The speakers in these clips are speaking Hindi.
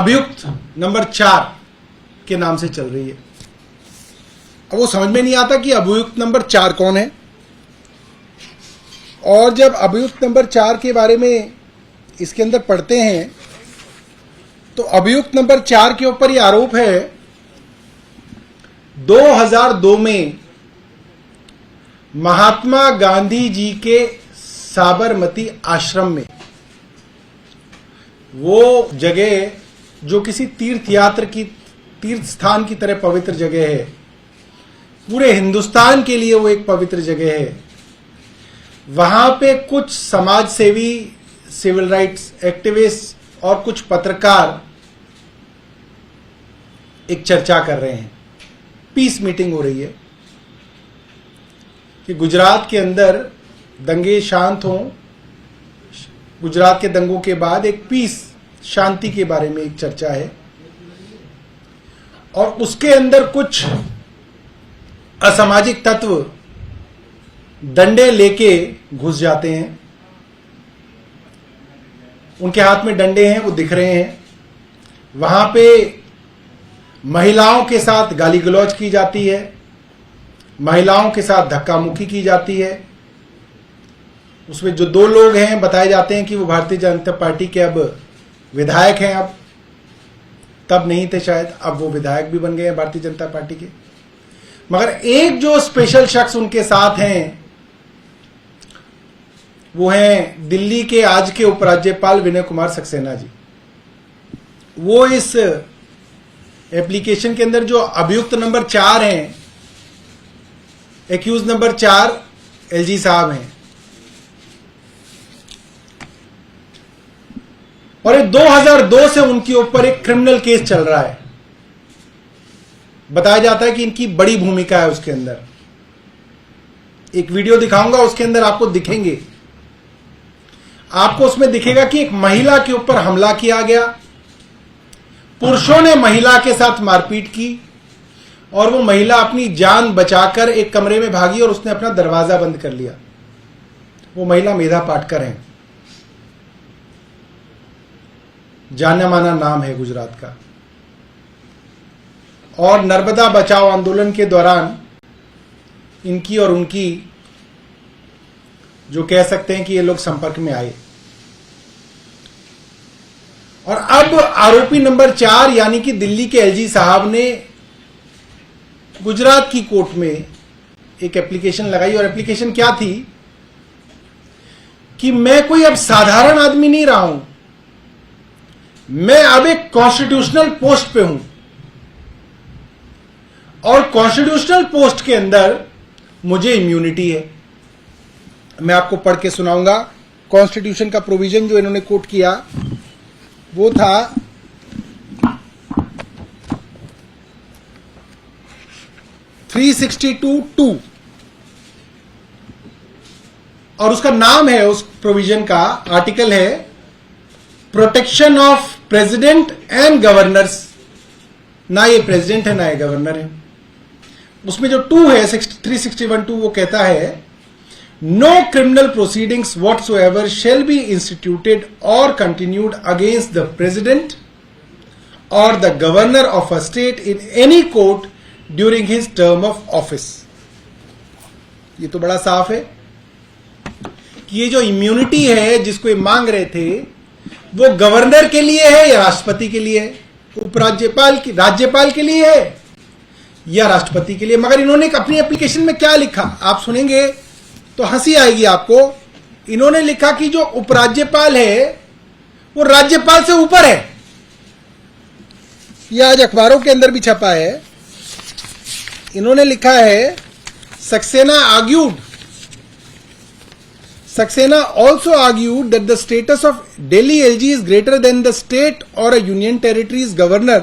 अभियुक्त नंबर 4 के नाम से चल रही है। अब वो समझ में नहीं आता कि अभियुक्त नंबर 4 कौन है। और जब अभियुक्त नंबर 4 के बारे में इसके अंदर पढ़ते हैं तो अभियुक्त नंबर 4 के ऊपर यह आरोप है 2002 में महात्मा गांधी जी के साबरमती आश्रम में, वो जगह जो किसी तीर्थ स्थान की तरह पवित्र जगह है, पूरे हिंदुस्तान के लिए वो एक पवित्र जगह है, वहां पे कुछ समाज सेवी, सिविल राइट्स एक्टिविस्ट और कुछ पत्रकार एक चर्चा कर रहे हैं। पीस मीटिंग हो रही है कि गुजरात के अंदर दंगे शांत हों, गुजरात के दंगों के बाद एक पीस, शांति के बारे में एक चर्चा है। और उसके अंदर कुछ असामाजिक तत्व डंडे लेके घुस जाते हैं। उनके हाथ में डंडे हैं, वो दिख रहे हैं। वहां पे महिलाओं के साथ गाली गलौज की जाती है, महिलाओं के साथ धक्का मुक्की की जाती है। उसमें जो 2 लोग हैं बताए जाते हैं कि वो भारतीय जनता पार्टी के अब विधायक हैं। अब तब नहीं थे शायद, अब वो विधायक भी बन गए हैं भारतीय जनता पार्टी के। मगर एक जो स्पेशल शख्स उनके साथ हैं वो हैं दिल्ली के आज के उपराज्यपाल विनय कुमार सक्सेना जी। वो इस एप्लीकेशन के अंदर जो अभियुक्त नंबर 4 हैं, एक्यूज नंबर 4 एलजी साहब हैं। और ये 2002 से उनके ऊपर एक क्रिमिनल केस चल रहा है। बताया जाता है कि इनकी बड़ी भूमिका है उसके अंदर। एक वीडियो दिखाऊंगा, उसके अंदर आपको दिखेंगे, आपको उसमें दिखेगा कि एक महिला के ऊपर हमला किया गया, पुरुषों ने महिला के साथ मारपीट की और वो महिला अपनी जान बचाकर एक कमरे में भागी और उसने अपना दरवाजा बंद कर लिया। वो महिला मेधा पाटकर है, जाना माना नाम है गुजरात का। और नर्मदा बचाओ आंदोलन के दौरान इनकी और उनकी, जो कह सकते हैं कि ये लोग संपर्क में आए। और अब आरोपी नंबर 4 यानी कि दिल्ली के एलजी साहब ने गुजरात की कोर्ट में एक एप्लीकेशन लगाई। और एप्लीकेशन क्या थी कि मैं कोई अब साधारण आदमी नहीं रहा हूं, मैं अब एक कॉन्स्टिट्यूशनल पोस्ट पे हूं और कॉन्स्टिट्यूशनल पोस्ट के अंदर मुझे इम्यूनिटी है। मैं आपको पढ़ के सुनाऊंगा। कॉन्स्टिट्यूशन का प्रोविजन जो इन्होंने कोट किया वो था 362(2) और उसका नाम है, उस प्रोविजन का आर्टिकल है protection of president and governors. ना ये प्रेसिडेंट है ना ये गवर्नर है। उसमें जो 2 है 361(2) वो कहता है no criminal proceedings whatsoever shall be instituted और कंटिन्यूड अगेंस्ट द प्रेसिडेंट और the governor of a state in any court during his term of office. ये तो बड़ा साफ है कि ये जो इम्यूनिटी है जिसको ये मांग रहे थे वो गवर्नर के लिए है या राष्ट्रपति के लिए है, उपराज्यपाल की, राज्यपाल के लिए है या राष्ट्रपति के लिए। मगर इन्होंने अपनी एप्लीकेशन में क्या लिखा आप सुनेंगे तो हंसी आएगी आपको। इन्होंने लिखा कि जो उपराज्यपाल है वो राज्यपाल से ऊपर है। यह आज अखबारों के अंदर भी छपा है। इन्होंने लिखा है Saxena also argued that the status of Delhi LG is greater than the state or a union territory's governor,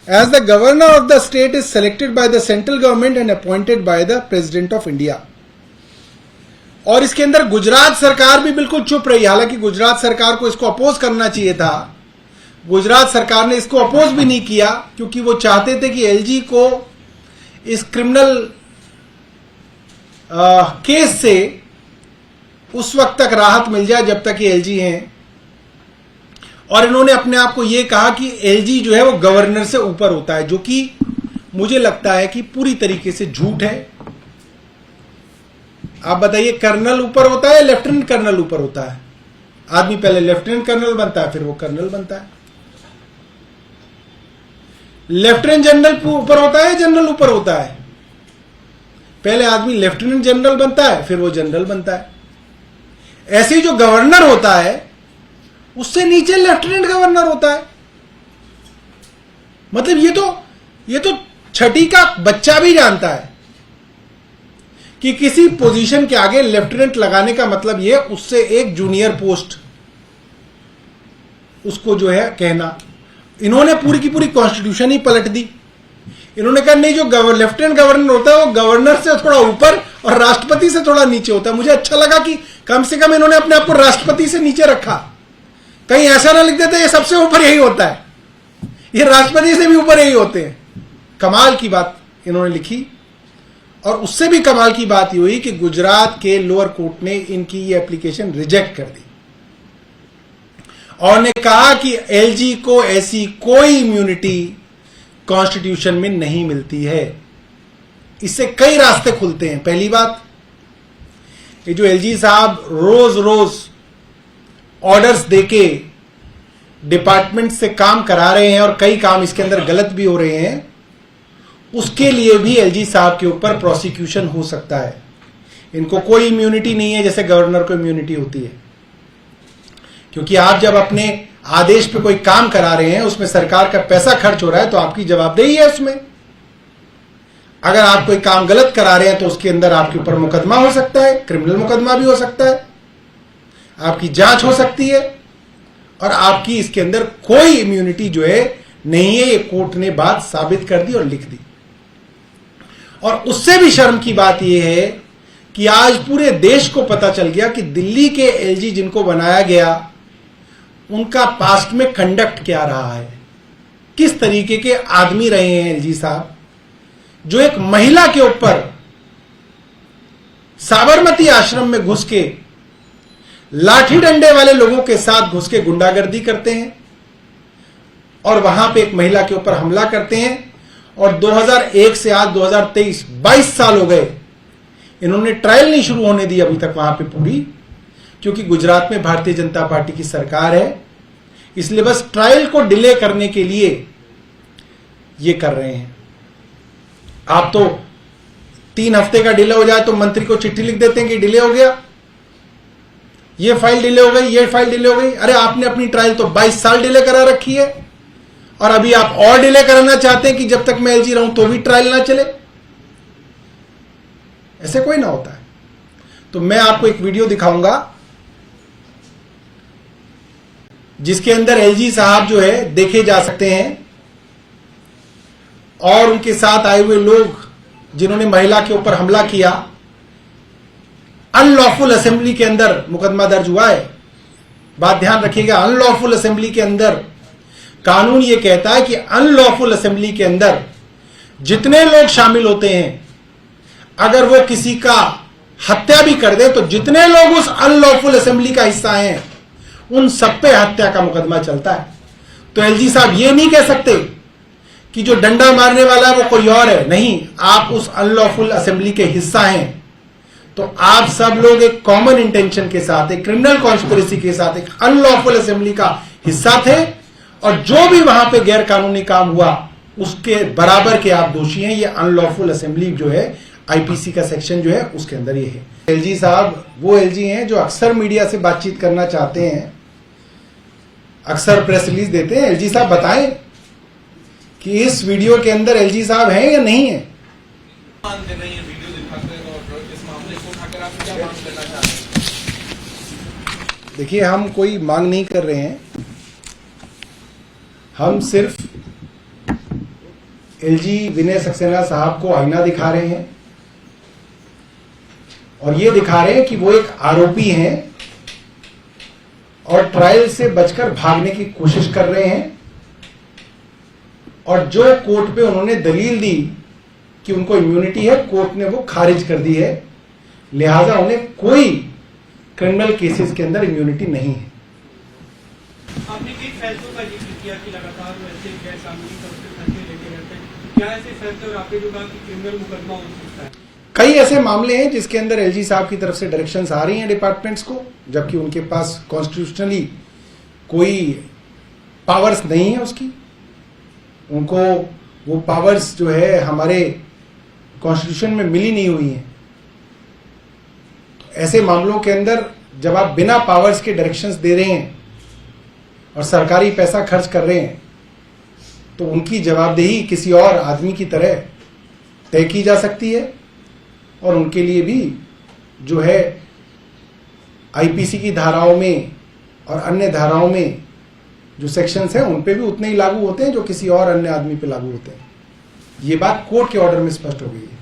as the governor of the state is selected by the central government and appointed by the President of India. और इसके अंदर गुजरात सरकार भी बिल्कुल चुप रही। हालांकि गुजरात सरकार को इसको अपोज करना चाहिए था, गुजरात सरकार ने इसको अपोज भी नहीं किया क्योंकि वो चाहते थे कि एलजी को इस क्रिमिनल केस से उस वक्त तक राहत मिल जाए जब तक ये एलजी हैं। और इन्होंने अपने आप को यह कहा कि एलजी जो है वो गवर्नर से ऊपर होता है, जो कि मुझे लगता है कि पूरी तरीके से झूठ है। आप बताइए, कर्नल ऊपर होता है या लेफ्टिनेंट कर्नल ऊपर होता है? आदमी पहले लेफ्टिनेंट कर्नल बनता है, फिर वो कर्नल बनता है। लेफ्टिनेंट जनरल ऊपर होता है, जनरल ऊपर होता है? पहले आदमी लेफ्टिनेंट जनरल बनता है, फिर वो जनरल बनता है। ऐसे ही जो गवर्नर होता है उससे नीचे लेफ्टिनेंट गवर्नर होता है। मतलब ये तो छठी का बच्चा भी जानता है कि किसी पोजीशन के आगे लेफ्टिनेंट लगाने का मतलब ये उससे एक जूनियर पोस्ट उसको जो है कहना। इन्होंने पूरी की पूरी कॉन्स्टिट्यूशन ही पलट दी। इन्होंने कहा नहीं, जो लेफ्टिनेंट गवर्नर होता है वो गवर्नर से थोड़ा ऊपर और राष्ट्रपति से थोड़ा नीचे होता है। मुझे अच्छा लगा कि कम से कम इन्होंने अपने आप को राष्ट्रपति से नीचे रखा। कहीं ऐसा ना लिख देते ये सबसे ऊपर यही होता है, ये राष्ट्रपति से भी ऊपर यही होते हैं। कमाल की बात इन्होंने लिखी। और उससे भी कमाल की बात ये हुई कि गुजरात के लोअर कोर्ट ने इनकी ये एप्लीकेशन रिजेक्ट कर दी और ने कहा कि एलजी को ऐसी कोई इम्यूनिटी कॉन्स्टिट्यूशन में नहीं मिलती है। इससे कई रास्ते खुलते हैं। पहली बात, ये जो एलजी साहब रोज रोज ऑर्डर्स देके डिपार्टमेंट से काम करा रहे हैं और कई काम इसके अंदर गलत भी हो रहे हैं, उसके लिए भी एलजी साहब के ऊपर प्रोसिक्यूशन हो सकता है। इनको कोई इम्यूनिटी नहीं है जैसे गवर्नर को इम्यूनिटी होती है, क्योंकि आप जब अपने आदेश पे कोई काम करा रहे हैं, उसमें सरकार का पैसा खर्च हो रहा है, तो आपकी जवाबदेही है उसमें। अगर आप कोई काम गलत करा रहे हैं तो उसके अंदर आपके ऊपर मुकदमा हो सकता है, क्रिमिनल मुकदमा भी हो सकता है, आपकी जांच हो सकती है और आपकी इसके अंदर कोई इम्यूनिटी जो है नहीं है। ये कोर्ट ने बात साबित कर दी और लिख दी। और उससे भी शर्म की बात यह है कि आज पूरे देश को पता चल गया कि दिल्ली के एलजी जिनको बनाया गया उनका पास्ट में कंडक्ट क्या रहा है, किस तरीके के आदमी रहे हैं एलजी साहब, जो एक महिला के ऊपर साबरमती आश्रम में घुस के लाठी डंडे वाले लोगों के साथ घुस के गुंडागर्दी करते हैं और वहां पे एक महिला के ऊपर हमला करते हैं। और 2001 से आज 2023 22 साल हो गए, इन्होंने ट्रायल नहीं शुरू होने दी अभी तक वहां पे पूरी, क्योंकि गुजरात में भारतीय जनता पार्टी की सरकार है, इसलिए बस ट्रायल को डिले करने के लिए ये कर रहे हैं। आप तो 3 हफ्ते का डिले हो जाए तो मंत्री को चिट्ठी लिख देते हैं कि डिले हो गया, ये फाइल डिले हो गई, ये फाइल डिले हो गई। अरे आपने अपनी ट्रायल तो 22 साल डिले करा रखी है और अभी आप और डिले कराना चाहते हैं कि जब तक मैं एलजी रहूं तो भी ट्रायल ना चले। ऐसे कोई ना होता है। तो मैं आपको एक वीडियो दिखाऊंगा जिसके अंदर एलजी साहब जो है देखे जा सकते हैं और उनके साथ आए हुए लोग जिन्होंने महिला के ऊपर हमला किया। अनलॉफुल असेंबली के अंदर मुकदमा दर्ज हुआ है। बात ध्यान रखिएगा, अनलॉफुल असेंबली के अंदर कानून यह कहता है कि अनलॉफुल असेंबली के अंदर जितने लोग शामिल होते हैं, अगर वो किसी का हत्या भी कर दे तो जितने लोग उस अनलॉफुल असेंबली का हिस्सा हैं उन सब पे हत्या का मुकदमा चलता है। तो एलजी साहब ये नहीं कह सकते कि जो डंडा मारने वाला है वो कोई और है। नहीं, आप उस अनलॉफुल असेंबली के हिस्सा हैं तो आप सब लोग एक कॉमन इंटेंशन के साथ, एक क्रिमिनल कॉन्स्पिरेसी के साथ एक अनलॉफुल असेंबली का हिस्सा थे और जो भी वहां पे गैर कानूनी काम हुआ उसके बराबर के आप दोषी हैं। ये अनलॉफुल असेंबली जो है आईपीसी का सेक्शन जो है उसके अंदर ये है। एलजी साहब वो एलजी हैं जो अक्सर मीडिया से बातचीत करना चाहते हैं, अक्सर प्रेस रिलीज देते हैं। एलजी साहब बताएं कि इस वीडियो के अंदर एलजी साहब हैं या नहीं है। मानते नहीं है वीडियो दिखाकर और इस मामले को उठाकर आप क्या मांग करना चाहते हैं? देखिए, हम कोई मांग नहीं कर रहे हैं, हम सिर्फ एलजी विनय सक्सेना साहब को आईना दिखा रहे हैं और ये दिखा रहे हैं कि वो एक आरोपी हैं और ट्रायल से बचकर भागने की कोशिश कर रहे हैं। और जो कोर्ट पे उन्होंने दलील दी कि उनको इम्यूनिटी है, कोर्ट ने वो खारिज कर दी है, लिहाजा उन्हें कोई क्रिमिनल केसेस के अंदर इम्यूनिटी नहीं है। आपने कई फैसलों का जिक्र किया कि लगातार वैसे गैर कानूनी तौर से फैसले लेते रहते हैं, क्या ऐसे फैसले और आपने जो कहा कि क्रिमिनल मुकदमा हो सकता है? कई ऐसे मामले हैं जिसके अंदर एलजी साहब की तरफ से डायरेक्शंस आ रही हैं डिपार्टमेंट्स को, जबकि उनके पास कॉन्स्टिट्यूशनली कोई पावर्स नहीं है उसकी। उनको वो पावर्स जो है हमारे कॉन्स्टिट्यूशन में मिली नहीं हुई है। ऐसे मामलों के अंदर जब आप बिना पावर्स के डायरेक्शंस दे रहे हैं और सरकारी पैसा खर्च कर रहे हैं, तो उनकी जवाबदेही किसी और आदमी की तरह तय की जा सकती है और उनके लिए भी जो है आईपीसी की धाराओं में और अन्य धाराओं में जो सेक्शंस हैं उन पे भी उतने ही लागू होते हैं जो किसी और अन्य आदमी पे लागू होते हैं। ये बात कोर्ट के ऑर्डर में स्पष्ट हो गई है।